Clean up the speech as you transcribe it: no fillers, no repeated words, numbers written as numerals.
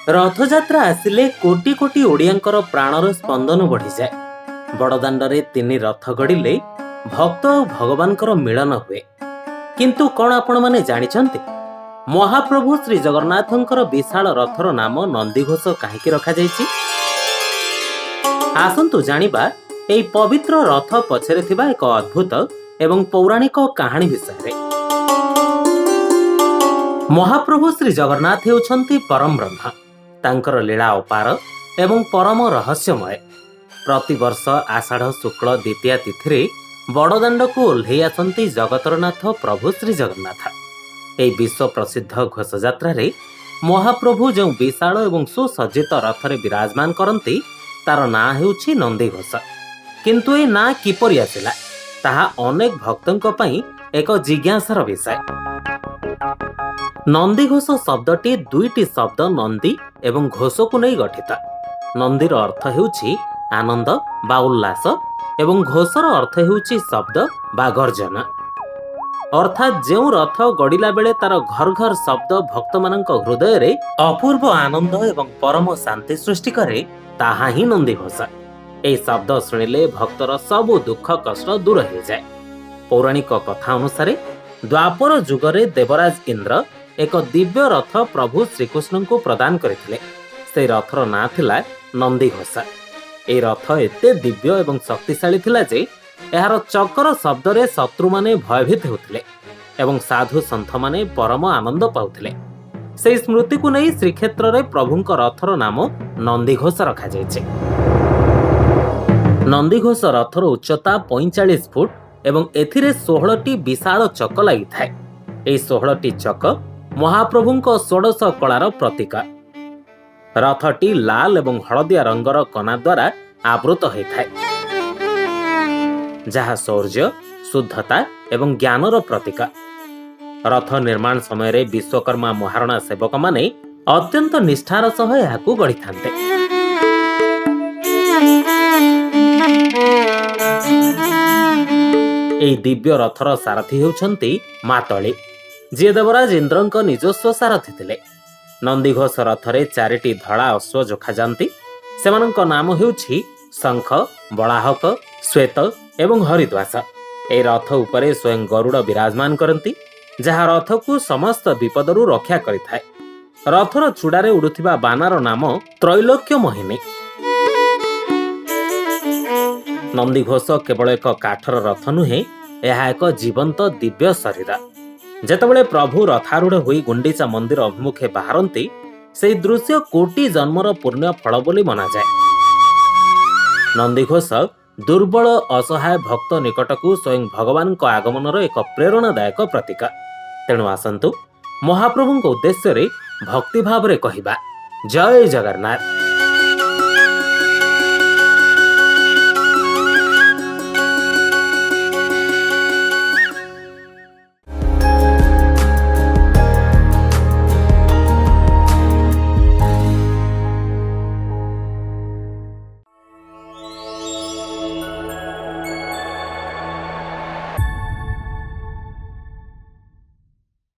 रथयात्रा आसिले कोटी कोटी ओडियांकर प्राणर स्पंदन बढ़ी जाए। बड़दाण्डरे तीन रथ गड़िले भक्त और भगवानकर मिलन हुए। किंतु कौन आपण माने जानिछन्ते महाप्रभु श्री जगन्नाथंकर विशाल रथर नाम नंदीघोष काहेकि रखा जायछि? आसंतु जानिबा एई पवित्र रथ पछरे थिबा एक अद्भुत एवं पौराणिक कहानी विषय। महाप्रभु श्री जगन्नाथ हेउछन्ति परम ब्रह्म। तांकर लीला अपार एवं परम रहस्यमय। प्रतिवर्ष आषाढ़ शुक्ल द्वितीया तिथि बड़दाण्ड को ओह्लै आसंती जगतरनाथ प्रभु श्री जगन्नाथ। एई विश्व प्रसिद्ध घोषयात्रा महाप्रभु जो विशाल एवं सुसज्जित रथरे विराजमान करती तार ना हेउछि नंदीघोष। किंतु ए ना किपरि आसिला ताहा अनेक भक्तों पई एक जिज्ञासार विषय। नंदीघोष शब्दटी दुईटी शब्द नंदी एवं घोष को नहीं गठित। नंदीर अर्थ हेउछि आनंद बा उल्लास एवं घोषर अर्थ हेउछि शब्द बा गर्जन। अर्थात जो रथ गड़िला बेले तार घर घर शब्द भक्त मानक हृदय रे अपूर्व आनंद एवं परम शांति सृष्टि करे ताहा ही नंदीघोष। ए शब्द शुणिले भक्तर सबु दुख कष्ट दूर हो जाए। पौराणिक कथा अनुसार द्वापर जुगरे देवराज इंद्र एक दिव्य रथ प्रभु श्रीकृष्ण को प्रदान करथिले। से रथर ना थिला नंदीघोष। ए रथ एते दिव्य एवं शक्तिशाली थिला जे एहार चकर शब्द रे शत्रु माने भयभीत होथिले एवं साधु संत माने परम आनंद पाउथिले। से स्मृति को नहीं श्रीक्षेत्र रे प्रभुंक रथर नाम नंदीघोष रखा जायछि। नंदीघोष रथर उच्चता 45 फुट एवं एथिरे 16टी विशाल चक लागि थाए। ए 16टी चक महाप्रभुंक 16 कलार प्रतीक। रथटी लाल एवं हलदिया रंगर कना द्वारा आवृत होइथाए, जहा शौर्य शुद्धता एवं ज्ञानर प्रतीक। रथ निर्माण समय विश्वकर्मा महारणा सेवक माने अत्यंत निष्ठार सह याकू गढ़ी थांते। एई दिव्य रथर सारथी हेउछन्ति मातळी, जे देवराज इंद्रंक निजस्व सारथी थिले। नंदीघोष रथरे 4टी धड़ा अश्व जोखा जांती। सेमानंक नाम हेउछि शंख, बलाहक, श्वेत एवं हरिद्वास। ए रथ उपरे स्वयं गरुड़ विराजमान करती, जहा रथ को समस्त विपदरू रक्षा करिथाए। रथर चूड़ारे उड़ुथिबा बानार नाम त्रैलोक्य मोहिनी। नंदीघोष केवल एक काठर रथ नुहे, यह एक जीवंत दिव्य शरीर। जेतेबेले प्रभु रथारूढ़ होई गुंडीचा मंदिर अभिमुखे बाहरती, से दृश्य कोटी जन्मर पुण्य फल बोली मना जाए। नंदीघोष दुर्बल असहाय भक्त निकटकू स्वयं भगवान को आगमनर एक प्रेरणादायक प्रतीक। तेणु आसंतु महाप्रभुंक उद्देश्य रे भक्ति भाव रे कहिबा, जय जगन्नाथ।